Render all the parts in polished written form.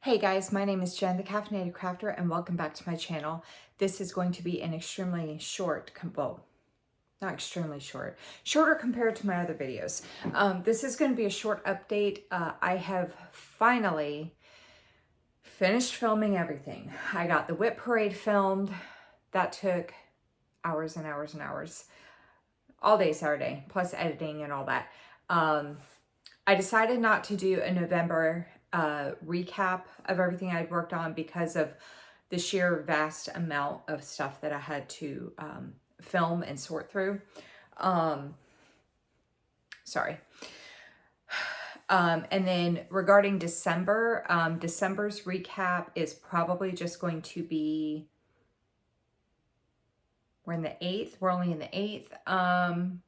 Hey guys, my name is Jen, the Caffeinated Crafter, and welcome back to my channel. This is going to be an extremely short, well, not extremely short, shorter compared to my other videos. This is going to be a short update. I have finally finished filming everything. I got the whip parade filmed. That took hours and hours and hours, all day Saturday, plus editing and all that. I decided not to do a November recap of everything I'd worked on because of the sheer vast amount of stuff that I had to film and sort through. Sorry. And then regarding December, December's recap is probably just going to be, we're in the 8th, we're only in the 8th.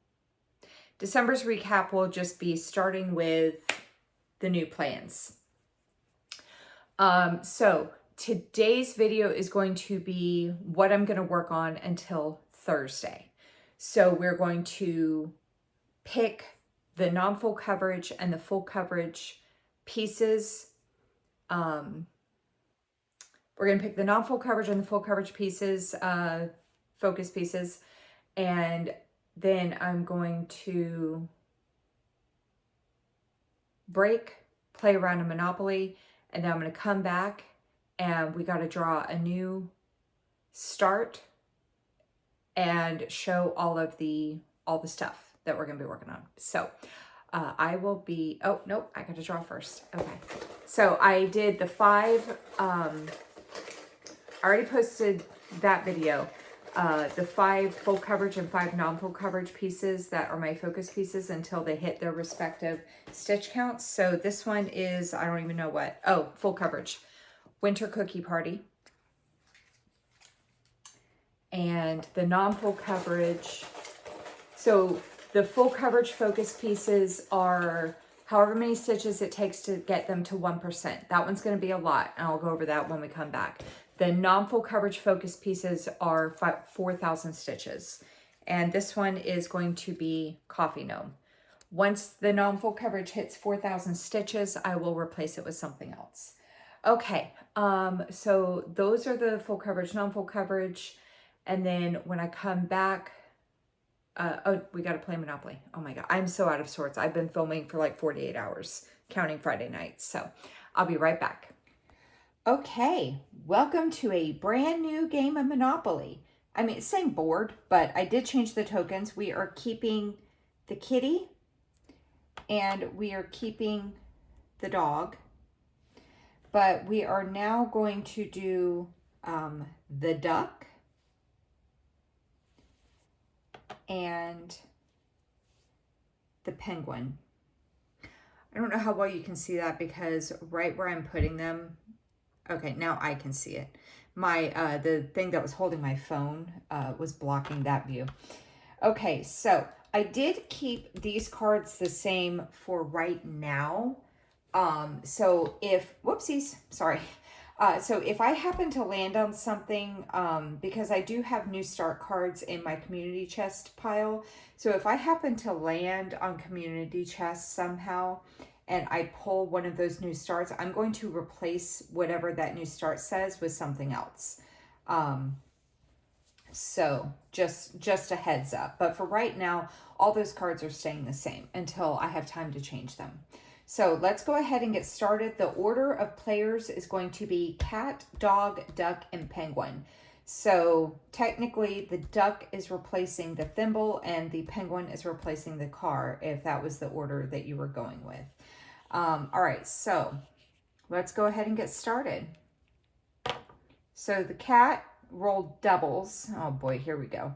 December's recap will just be starting with the new plans. So today's video is going to be what I'm going to work on until Thursday. So we're going to pick the non-full coverage and the full coverage pieces. We're going to pick the non-full coverage and the full coverage pieces, focus pieces, and then I'm going to break, play around in Monopoly, and then I'm going to come back and we got to draw a new start and show all the stuff that we're going to be working on. So I will be, oh, nope, I got to draw first. Okay. So I did the 5, I already posted that video. The 5 full coverage and 5 non-full coverage pieces that are my focus pieces until they hit their respective stitch counts. So this one is, I don't even know what, oh, full coverage. Winter Cookie Party. And the non-full coverage, so the full coverage focus pieces are however many stitches it takes to get them to 1%. That one's going to be a lot, and I'll go over that when we come back. The non-full coverage focus pieces are 4,000 stitches. And this one is going to be Coffee Gnome. Once the non-full coverage hits 4,000 stitches, I will replace it with something else. Okay, so those are the full coverage, non-full coverage. And then when I come back, oh, we got to play Monopoly. Oh my God, I'm so out of sorts. I've been filming for like 48 hours, counting Friday nights. So I'll be right back. Okay, welcome to a brand new game of Monopoly. I mean, same board, but I did change the tokens. We are keeping the kitty and we are keeping the dog, but we are now going to do the duck and the penguin. I don't know how well you can see that because right where I'm putting them, okay, now I can see it. My the thing that was holding my phone was blocking that view. Okay, so I did keep these cards the same for right now. So if, whoopsies, sorry. So if I happen to land on something, because I do have new start cards in my community chest pile. So if I happen to land on community chest somehow, and I pull one of those new starts, I'm going to replace whatever that new start says with something else. So just a heads up. But for right now, all those cards are staying the same until I have time to change them. So let's go ahead and get started. The order of players is going to be cat, dog, duck, and penguin. So technically the duck is replacing the thimble and the penguin is replacing the car, if that was the order that you were going with. All right, so let's go ahead and get started. So the cat rolled doubles. Oh boy, here we go.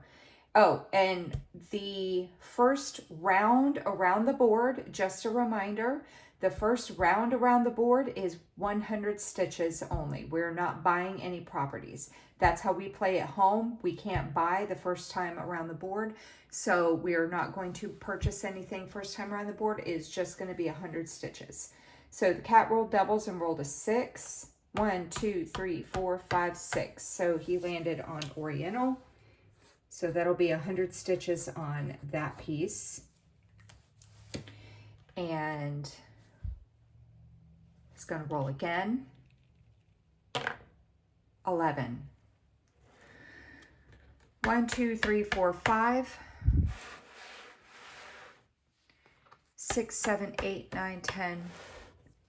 Oh, and the first round around the board, just a reminder, the first round around the board is 100 stitches only. We're not buying any properties. That's how we play at home. We can't buy the first time around the board. So we're not going to purchase anything first time around the board. It's just going to be 100 stitches. So the cat rolled doubles and rolled a 6. 1, 2, 3, 4, 5, 6. So he landed on Oriental. So that'll be 100 stitches on that piece. And it's going to roll again. 11. 1, 2, 3, 4, 5, 6, 7, 8, 9, 10,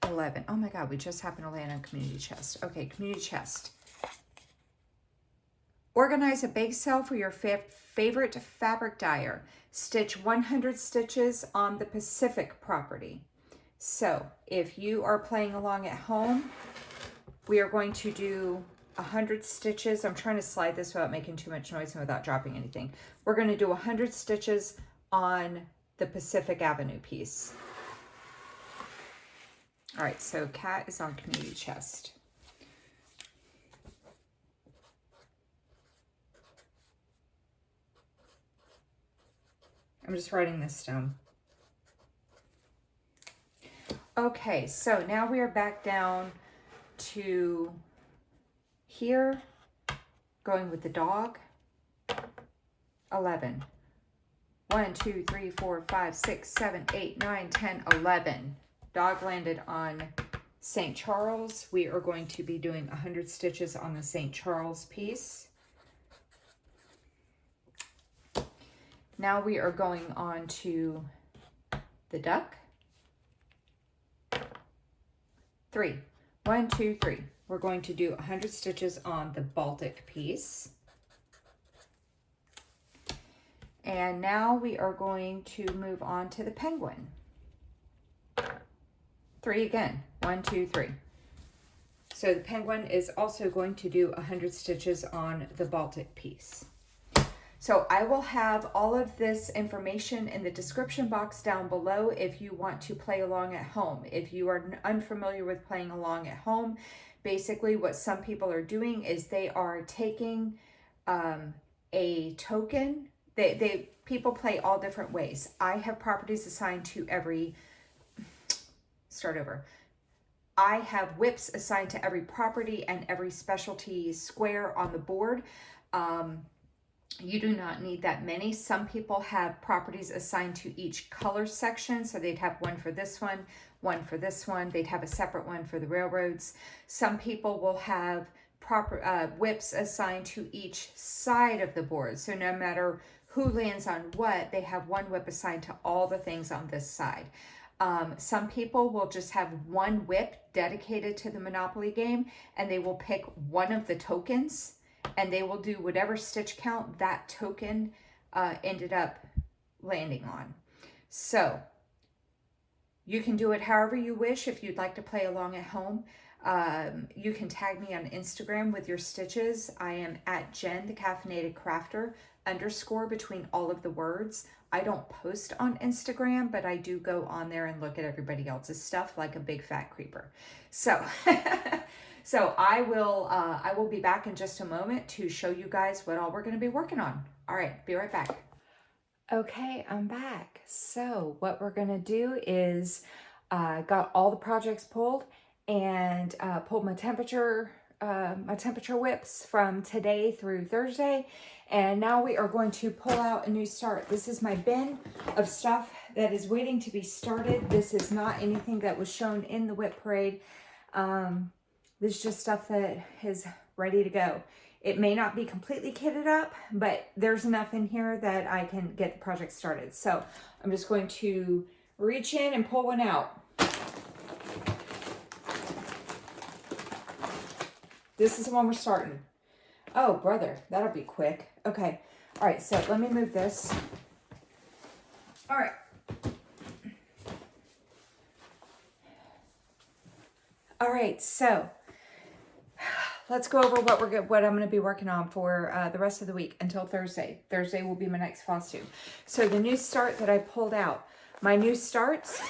11. Oh my God, we just happened to land on community chest. Okay, community chest. Organize a bake sale for your favorite fabric dyer. Stitch 100 stitches on the Pacific property. So if you are playing along at home, we are going to do 100 stitches. I'm trying to slide this without making too much noise and without dropping anything. We're going to do 100 stitches on the Pacific Avenue piece. All right, so Kat is on community chest. I'm just writing this down. Okay, so now we are back down to here, going with the dog. 11. 1, 2, 3, 4, 5, 6, 7, 8, 9, 10, 11. Dog landed on St. Charles. We are going to be doing 100 stitches on the St. Charles piece. Now we are going on to the duck. 3. 1, 2, 3. We're going to do 100 stitches on the Baltic piece. And now we are going to move on to the penguin. 3 again. 1, 2, 3. So the penguin is also going to do 100 stitches on the Baltic piece. So I will have all of this information in the description box down below if you want to play along at home. If you are unfamiliar with playing along at home, basically what some people are doing is they are taking a token. People play all different ways. I have properties assigned to every, start over. I have whips assigned to every property and every specialty square on the board. You do not need that many. Some people have properties assigned to each color section. So they'd have one for this one for this one. They'd have a separate one for the railroads. Some people will have proper whips assigned to each side of the board. So no matter who lands on what, they have one whip assigned to all the things on this side. Some people will just have one whip dedicated to the Monopoly game, and they will pick one of the tokens, and they will do whatever stitch count that token ended up landing on. So you can do it however you wish. If you'd like to play along at home, you can tag me on Instagram with your stitches. I am at Jen, the Caffeinated Crafter, _ between all of the words. I don't post on Instagram, but I do go on there and look at everybody else's stuff like a big fat creeper. So, so I will be back in just a moment to show you guys what all we're going to be working on. All right, be right back. Okay, I'm back. So what we're going to do is got all the projects pulled and pulled my temperature whips from today through Thursday. And now we are going to pull out a new start. This is my bin of stuff that is waiting to be started. This is not anything that was shown in the whip parade. This is just stuff that is ready to go. It may not be completely kitted up, but there's enough in here that I can get the project started. So I'm just going to reach in and pull one out. This is the one we're starting. Oh, brother, that'll be quick. Okay. All right, so let me move this. All right. All right, so let's go over what I'm going to be working on for the rest of the week until Thursday. Thursday will be my next floss tube. So the new start that I pulled out, my new starts,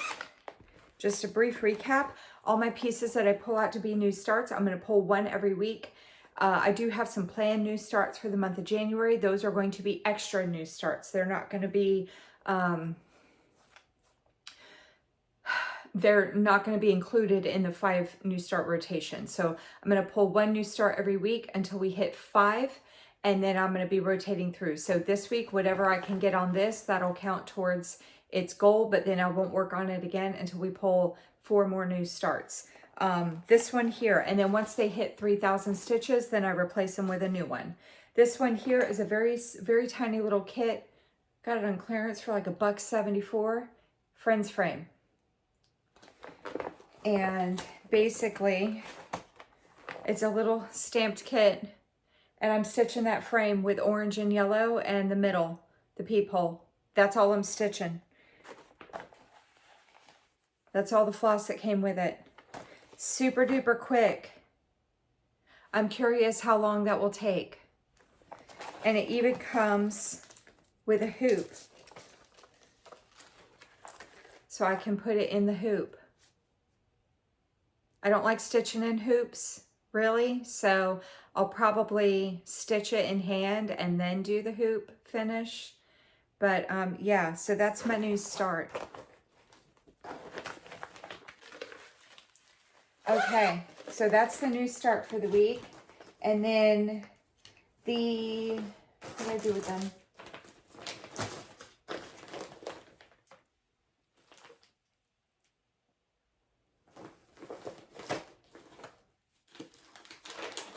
just a brief recap. All my pieces that I pull out to be new starts, I'm going to pull one every week. I do have some planned new starts for the month of January. Those are going to be extra new starts. They're not going to be, included in the 5 new start rotation. So I'm going to pull one new start every week until we hit 5. And then I'm going to be rotating through. So this week, whatever I can get on this, that'll count towards its goal. But then I won't work on it again until we pull 4 more new starts. This one here, and then once they hit 3,000 stitches, then I replace them with a new one. This one here is a very, very tiny little kit. Got it on clearance for like $1.74. Friends frame. And basically, it's a little stamped kit. And I'm stitching that frame with orange and yellow and the middle, the peephole. That's all I'm stitching. That's all the floss that came with it. Super duper quick. I'm curious how long that will take. And it even comes with a hoop. So I can put it in the hoop. I don't like stitching in hoops, really. So I'll probably stitch it in hand and then do the hoop finish. But yeah, so that's my new start. Okay, so that's the new start for the week. And then what did I do with them?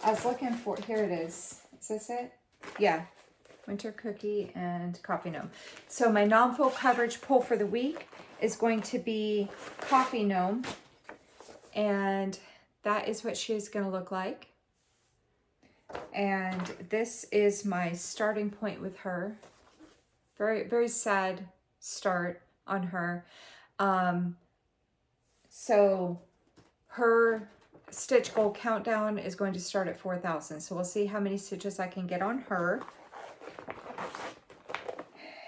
I was looking for, here it is. Is this it? Yeah, winter cookie and coffee gnome. So my non-full coverage pull for the week is going to be coffee gnome. And that is what she is going to look like. And this is my starting point with her. Very, very sad start on her. So her stitch goal countdown is going to start at 4,000. So we'll see how many stitches I can get on her.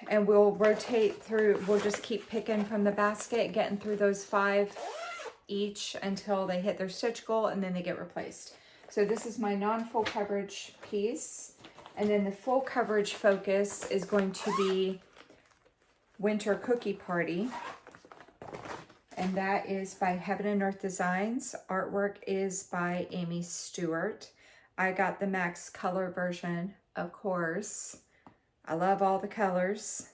And we'll rotate through, we'll just keep picking from the basket, getting through those 5 each until they hit their stitch goal, and then they get replaced. So this is my non-full coverage piece. And then the full coverage focus is going to be Winter Cookie Party. And that is by Heaven and Earth Designs. Artwork is by Amy Stewart. I got the Max Color version, of course. I love all the colors.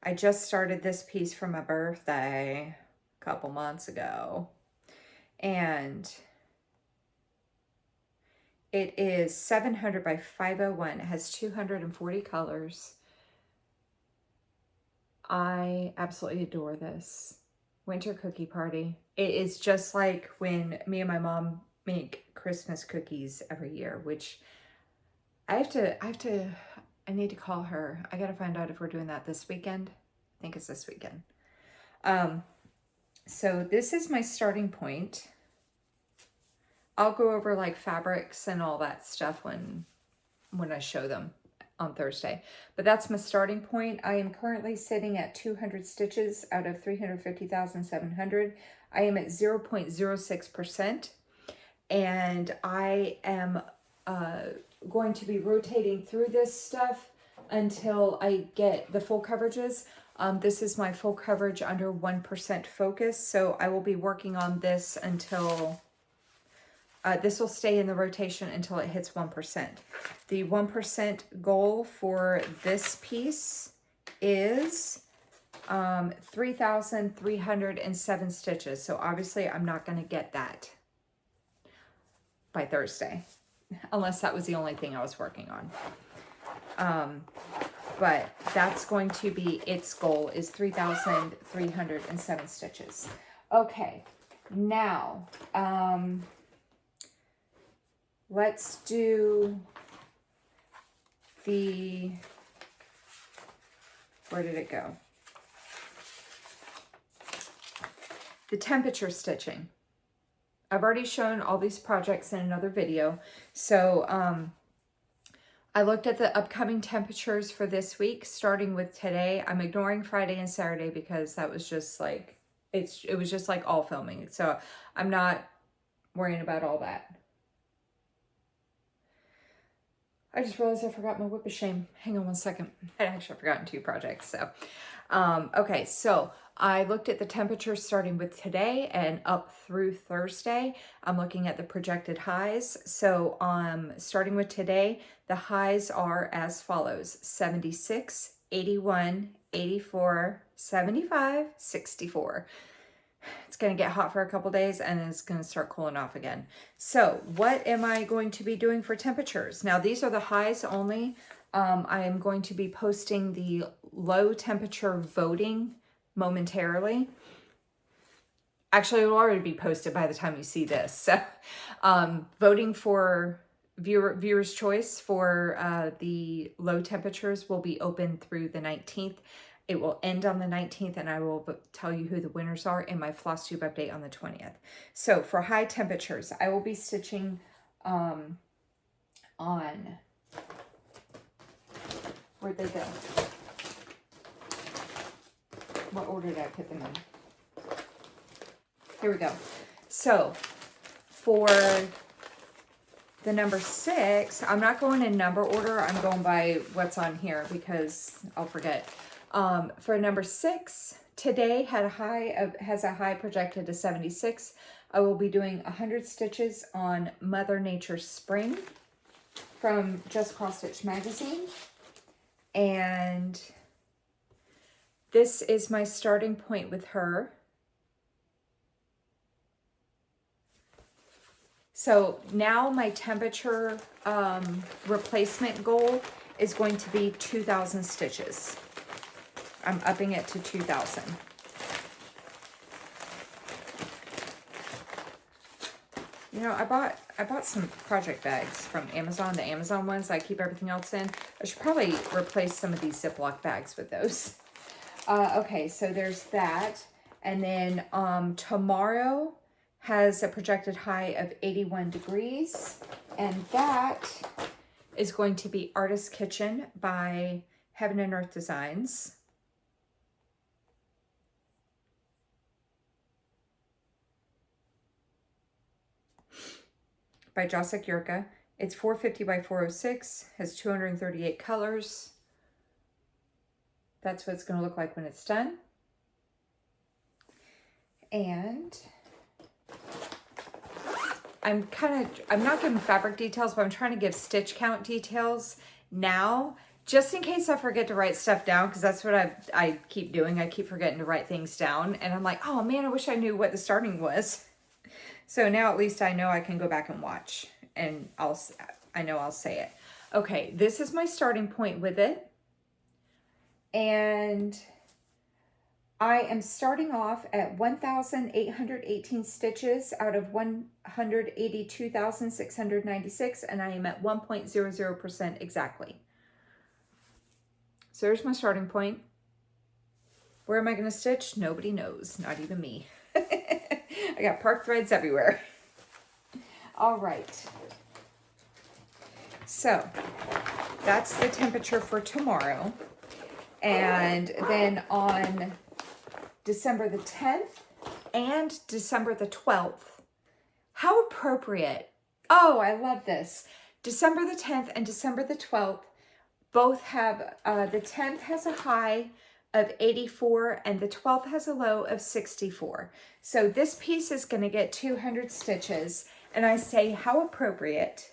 I just started this piece for my birthday a couple months ago. And it is 700 by 501. It has 240 colors. I absolutely adore this. Winter Cookie Party. It is just like when me and my mom make Christmas cookies every year, which I need to call her. I got to find out if we're doing that this weekend. I think it's this weekend. So this is my starting point. I'll go over like fabrics and all that stuff when I show them on Thursday. But that's my starting point. I am currently sitting at 200 stitches out of 350,700. I am at 0.06%. And I am going to be rotating through this stuff until I get the full coverages. This is my full coverage under 1% focus. So I will be working on this until... this will stay in the rotation until it hits 1%. The 1% goal for this piece is 3,307 stitches. So obviously I'm not going to get that by Thursday, unless that was the only thing I was working on. But that's going to be its goal, is 3,307 stitches. Okay, now... let's do the, where did it go? The temperature stitching. I've already shown all these projects in another video. So I looked at the upcoming temperatures for this week, starting with today. I'm ignoring Friday and Saturday because that was just like, it was just like all filming. So I'm not worrying about all that. I just realized I forgot my whip of shame. Hang on one second. I actually forgotten 2 projects. So, okay. So I looked at the temperatures starting with today and up through Thursday. I'm looking at the projected highs. So, starting with today, the highs are as follows: 76, 81, 84, 75, 64. It's going to get hot for a couple days and then it's going to start cooling off again. So what am I going to be doing for temperatures? Now these are the highs only. I am going to be posting the low temperature voting momentarily. Actually, it will already be posted by the time you see this. So voting for viewer's choice for the low temperatures will be open through the 19th. It will end on the 19th, and I will tell you who the winners are in my floss tube update on the 20th. So for high temperatures, I will be stitching on, where'd they go? What order did I put them in? Here we go. So for the number 6, I'm not going in number order. I'm going by what's on here because I'll forget. For number 6, today has a high projected to 76. I will be doing 100 stitches on Mother Nature's Spring from Just Cross Stitch Magazine. And this is my starting point with her. So now my temperature replacement goal is going to be 2,000 stitches. I'm upping it to 2,000. You know, I bought some project bags from Amazon, the Amazon ones I keep everything else in. I should probably replace some of these Ziploc bags with those. Okay, so there's that. And then tomorrow has a projected high of 81 degrees. And that is going to be Artist Kitchen by Heaven and Earth Designs. By Jacek Jurka. It's 450 by 406, has 238 colors. That's what it's going to look like when it's done. And I'm not giving fabric details, but I'm trying to give stitch count details now, just in case I forget to write stuff down, because that's what I keep doing. I keep forgetting to write things down, and I'm like, oh man, I wish I knew what the starting was. So now at least I know I can go back and watch, and I know I'll say it. Okay, this is my starting point with it. And I am starting off at 1,818 stitches out of 182,696, and I am at 1.00% exactly. So there's my starting point. Where am I going to stitch? Nobody knows, not even me. I got park threads everywhere. All right. So that's the temperature for tomorrow. And then on December the 10th and December the 12th, how appropriate. Oh, I love this. December the 10th and December the 12th both have, the 10th has a high of 84 and the 12th has a low of 64. So this piece is going to get 200 stitches, and I say how appropriate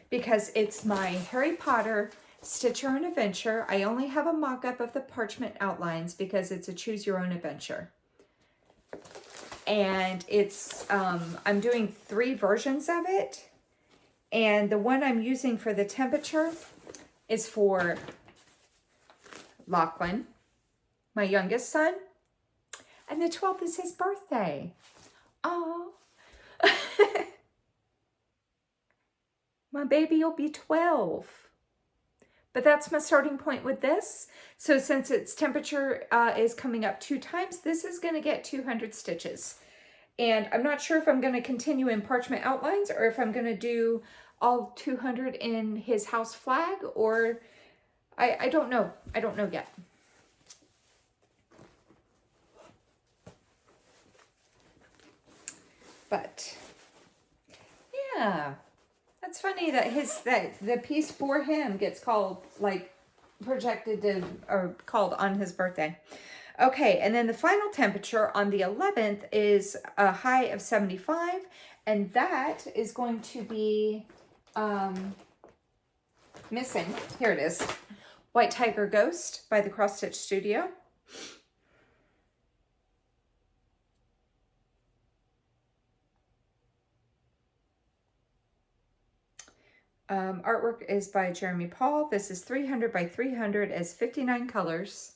because it's my Harry Potter Stitch Your Own Adventure. I only have a mock-up of the parchment outlines because it's a choose your own adventure. And it's I'm doing 3 versions of it, and the one I'm using for the temperature is for Lachlan, my youngest son, and the 12th is his birthday. Oh, my baby will be 12. But that's my starting point with this. So since its temperature is coming up 2 times, this is going to get 200 stitches. And I'm not sure if I'm going to continue in parchment outlines or if I'm going to do all 200 in his house flag, or I don't know. I don't know yet. But yeah, that's funny that the piece for him gets called, like, projected to, or called on his birthday. Okay, and then the final temperature on the 11th is a high of 75, and that is going to be missing. Here it is. White Tiger Ghost by the Cross Stitch Studio. Artwork is by Jeremy Paul. This is 300 by 300 as 59 colors.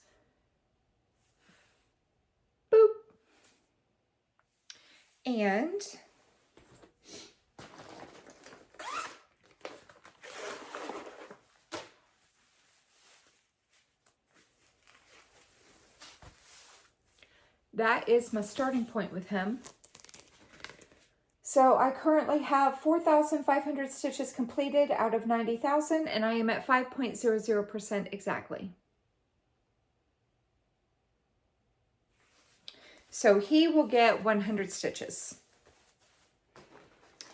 Boop. And that is my starting point with him. So I currently have 4,500 stitches completed out of 90,000, and I am at 5.00% exactly. So he will get 100 stitches.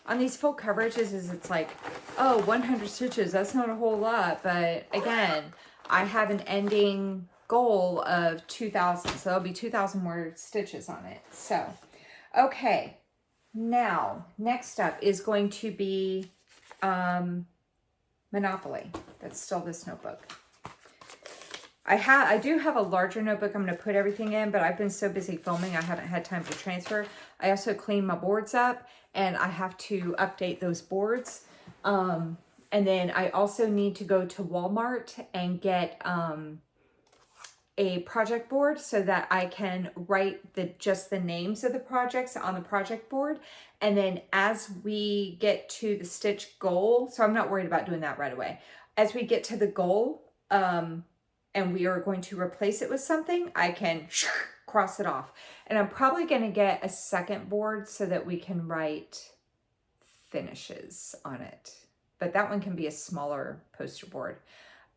On these full coverages, it's like, oh, 100 stitches, that's not a whole lot. But again, I have an ending goal of 2,000. So there'll be 2,000 more stitches on it. So, okay. Now, next up is going to be Monopoly. That's still this notebook. I do have a larger notebook I'm going to put everything in, but I've been so busy filming, I haven't had time to transfer. I also cleaned my boards up, and I have to update those boards. And then I also need to go to Walmart and get a project board so that I can write just the names of the projects on the project board. And then as we get to the stitch goal, so I'm not worried about doing that right away. As we get to the goal, and we are going to replace it with something, I can cross it off. And I'm probably going to get a second board so that we can write finishes on it. But that one can be a smaller poster board.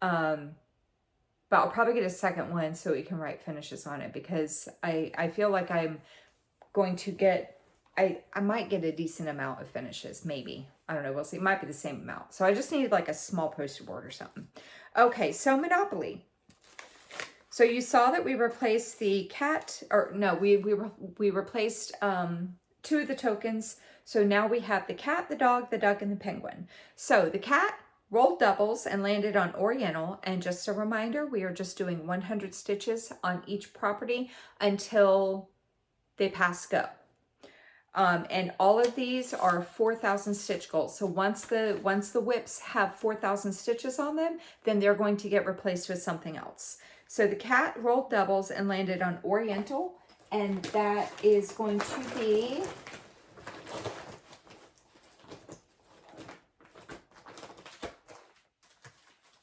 But I'll probably get a second one so we can write finishes on it, because I feel like I'm going to get, I might get a decent amount of finishes, maybe. I don't know, we'll see. It might be the same amount. So I just need like a small poster board or something. Okay, so Monopoly. So you saw that we replaced the cat, or no, we replaced 2 of the tokens. So now we have the cat, the dog, the duck, and the penguin. So the cat rolled doubles and landed on Oriental. And just a reminder, we are just doing 100 stitches on each property until they pass go. And all of these are 4,000 stitch goals. So once the whips have 4,000 stitches on them, then they're going to get replaced with something else. So the cat rolled doubles and landed on Oriental, and that is going to be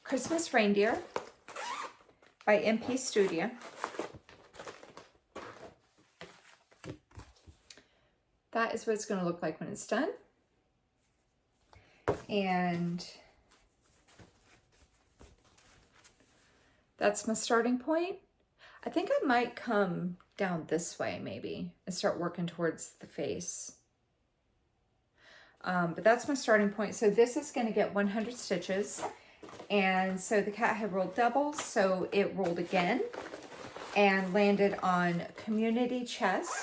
Christmas Reindeer by MP Studio. That is what it's going to look like when it's done. And that's my starting point. I think I might come down this way maybe and start working towards the face. But that's my starting point. So this is going to get 100 stitches. And so the cat had rolled doubles, so it rolled again and landed on Community Chest.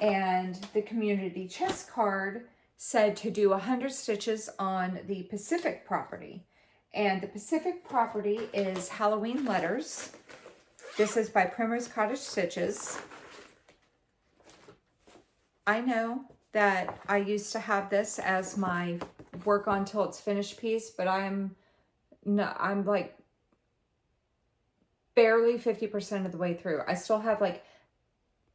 And the Community Chest card said to do 100 stitches on the Pacific property. And the Pacific property is Halloween Letters. This is by Primrose Cottage Stitches. I know that I used to have this as my work on till it's finished piece, but I'm like barely 50% of the way through. I still have like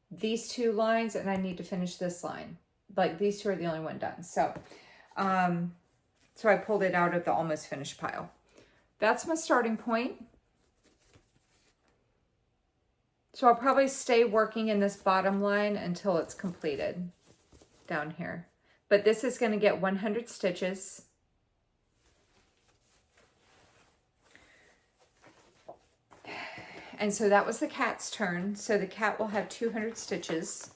these 2 lines, and I need to finish this line. Like these 2 are the only one done. So, so I pulled it out of the almost finished pile. That's my starting point. So I'll probably stay working in this bottom line until it's completed down here. But this is going to get 100 stitches. And so that was the cat's turn. So the cat will have 200 stitches.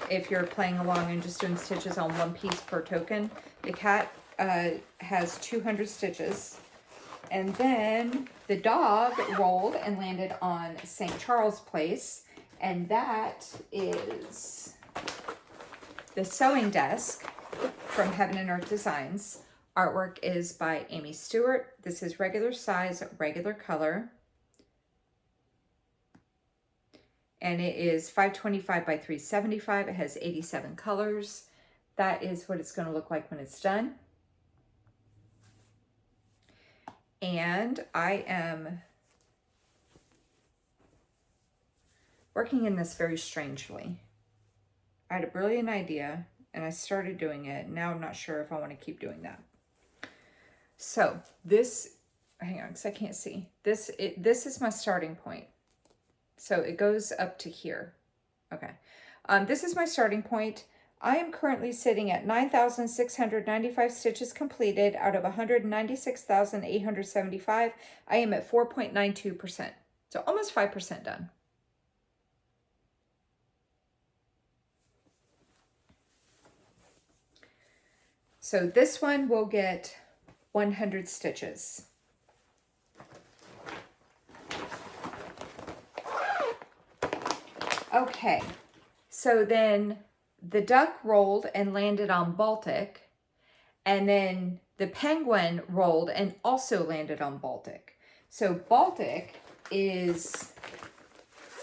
If you're playing along and just doing stitches on one piece per token, the cat has 200 stitches. And then the dog rolled and landed on St. Charles Place. And that is the Sewing Desk from Heaven and Earth Designs. Artwork is by Amy Stewart. This is regular size, regular color. And it is 525 by 375. It has 87 colors. That is what it's going to look like when it's done. And I am working in this very strangely. I had a brilliant idea and I started doing it. Now I'm not sure if I want to keep doing that. So this, hang on, because I can't see. This is my starting point. So it goes up to here. Okay. This is my starting point. I am currently sitting at 9,695 stitches completed out of 196,875. I am at 4.92%. So almost 5% done. So this one will get 100 stitches. Okay, so then the duck rolled and landed on Baltic, and then the penguin rolled and also landed on Baltic. So Baltic is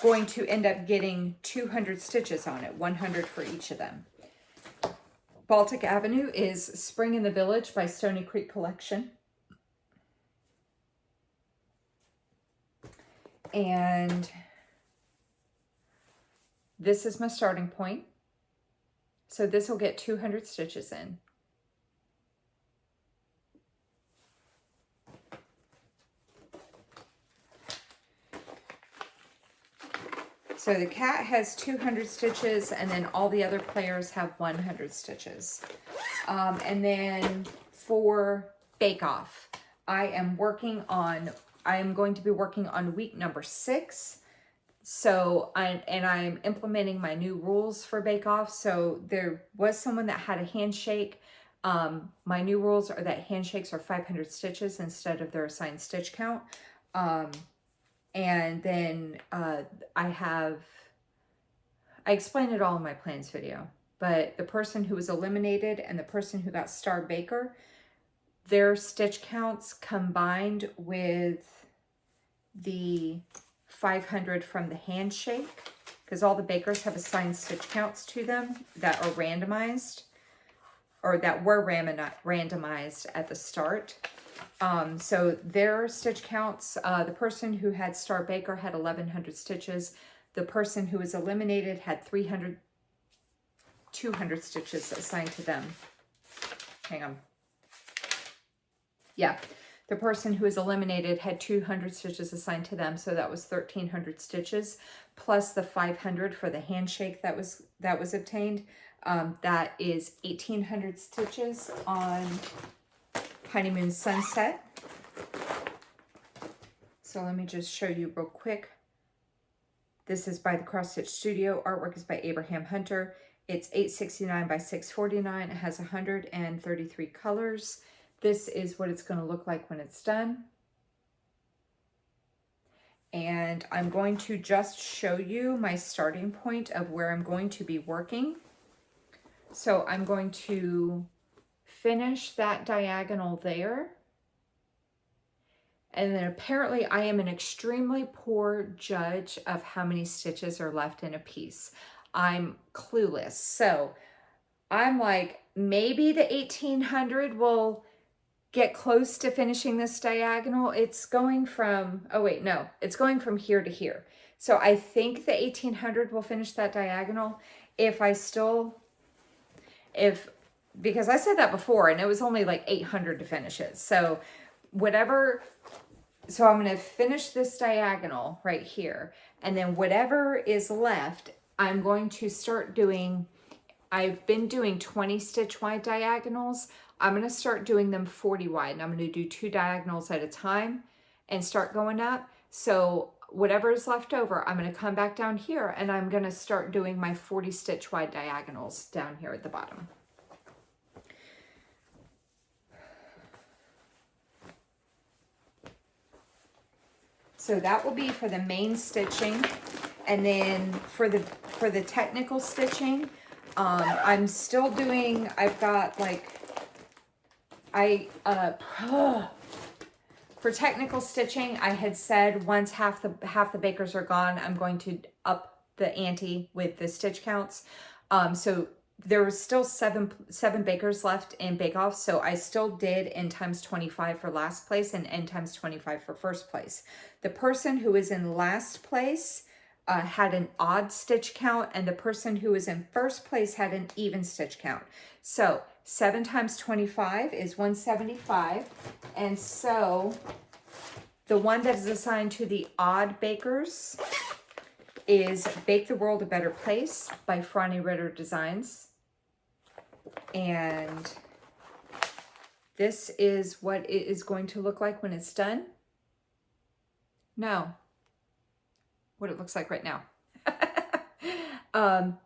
going to end up getting 200 stitches on it, 100 for each of them. Baltic Avenue is Spring in the Village by Stony Creek Collection. And this is my starting point. So this will get 200 stitches in. So the cat has 200 stitches, and then all the other players have 100 stitches. And then for Bake Off, I am going to be working on week number 6. So, I'm implementing my new rules for Bake Off. So there was someone that had a handshake. My new rules are that handshakes are 500 stitches instead of their assigned stitch count. And then I explained it all in my plans video, but the person who was eliminated and the person who got Star Baker, their stitch counts combined with the 500 from the handshake, because all the bakers have assigned stitch counts to them that are randomized, or that were randomized at the start. So their stitch counts, the person who had Star Baker had 1,100 stitches. The person who was eliminated had 200 stitches assigned to them. Hang on. Yeah, the person who was eliminated had 200 stitches assigned to them. So that was 1,300 stitches plus the 500 for the handshake that was obtained. That is 1,800 stitches on Honeymoon Sunset. So let me just show you real quick. This is by the Cross Stitch Studio. Artwork is by Abraham Hunter. It's 869 by 649. It has 133 colors. This is what it's going to look like when it's done. And I'm going to just show you my starting point of where I'm going to be working. So I'm going to finish that diagonal there. And then apparently I am an extremely poor judge of how many stitches are left in a piece. I'm clueless. So I'm like, maybe the 1,800 will get close to finishing this diagonal. It's going from, oh wait, no, it's going from here to here. So I think the 1,800 will finish that diagonal. Because I said that before and it was only like 800 to finish it. So so I'm going to finish this diagonal right here. And then whatever is left, I'm going to start doing, I've been doing 20 stitch wide diagonals. I'm going to start doing them 40 wide. And I'm going to do 2 diagonals at a time and start going up. So whatever is left over, I'm going to come back down here and I'm going to start doing my 40 stitch wide diagonals down here at the bottom. So that will be for the main stitching. And then for the technical stitching, I'm still doing, I've got like, for technical stitching, I had said once half the bakers are gone, I'm going to up the ante with the stitch counts. So there was still seven bakers left in Bake Off, so I still did N times 25 for last place and N times 25 for first place. The person who is in last place had an odd stitch count, and the person who was in first place had an even stitch count. So 7 times 25 is 175, and so the one that is assigned to the odd bakers is Bake the World a Better Place by Franny Ritter Designs. And this is what it is going to look like when it's done. No, what it looks like right now.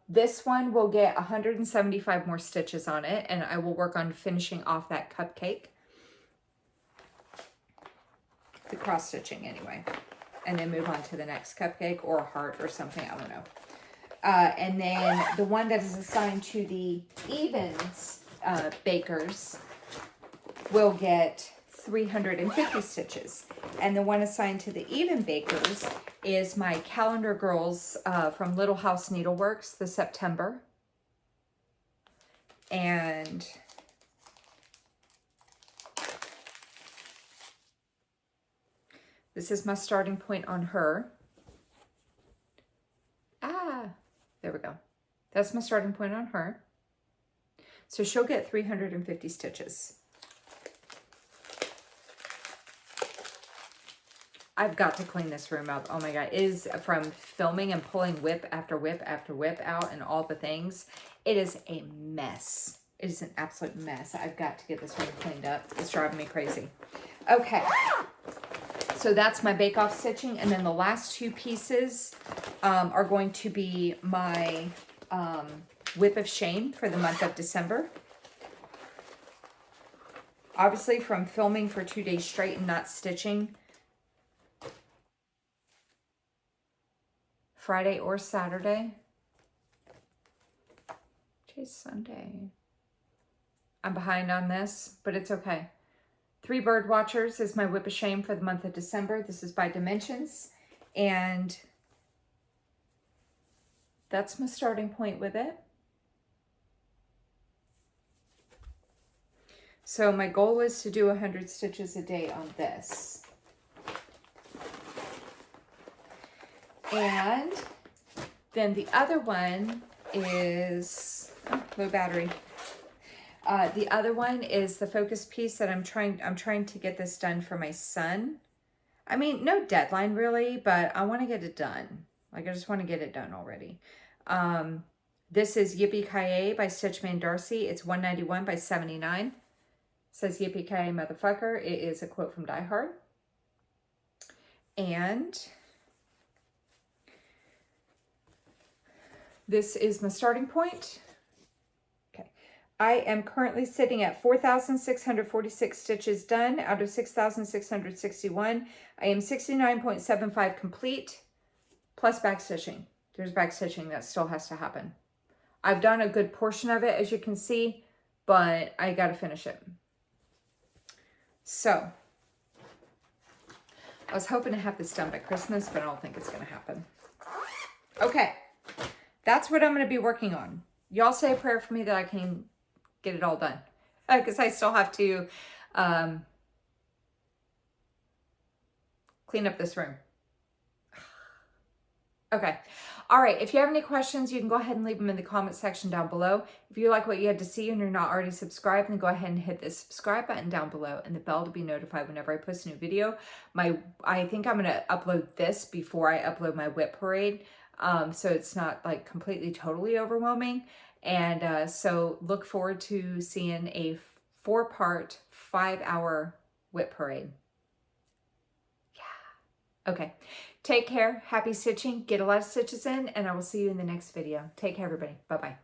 This one will get 175 more stitches on it, and I will work on finishing off that cupcake. The cross stitching anyway, and then move on to the next cupcake or a heart or something, I don't know. And then the one that is assigned to the evens bakers will get 350 stitches, and the one assigned to the even bakers is my calendar girls from Little House Needleworks, the September. And this is my starting point on her. There we go. That's my starting point on her. So she'll get 350 stitches. I've got to clean this room up. Oh my God, it is from filming and pulling whip after whip after whip out and all the things. It is a mess. It is an absolute mess. I've got to get this room cleaned up. It's driving me crazy. Okay. So that's my Bake Off stitching, and then the last two pieces are going to be my Whip of Shame for the month of December. Obviously, from filming for 2 days straight and not stitching Friday or Saturday. Today's Sunday. I'm behind on this, but it's okay. 3 Bird Watchers is my Whip of Shame for the month of December. This is by Dimensions, and that's my starting point with it. So my goal is to do 100 stitches a day on this. And then the other one is low battery. The other one is the focus piece that I'm trying to get this done for my son. I mean, no deadline really, but I want to get it done. Like, I just want to get it done already. This is Yippee-Ki-Yay by Stitchman Darcy. It's 191 by 79. It says Yippee-Ki-Yay motherfucker. It is a quote from Die Hard. And this is my starting point. I am currently sitting at 4,646 stitches done out of 6,661. I am 69.75 complete, plus back stitching. There's back stitching that still has to happen. I've done a good portion of it, as you can see, but I got to finish it. So, I was hoping to have this done by Christmas, but I don't think it's going to happen. Okay, that's what I'm going to be working on. Y'all say a prayer for me that I can get it all done, because I still have to clean up this room. Okay. All right. If you have any questions, you can go ahead and leave them in the comment section down below. If you like what you had to see and you're not already subscribed, then go ahead and hit the subscribe button down below and the bell to be notified whenever I post a new video. I think I'm going to upload this before I upload my whip parade, so it's not like completely totally overwhelming. And so look forward to seeing a 4-part, 5-hour whip parade. Yeah. Okay. Take care. Happy stitching. Get a lot of stitches in, and I will see you in the next video. Take care, everybody. Bye-bye.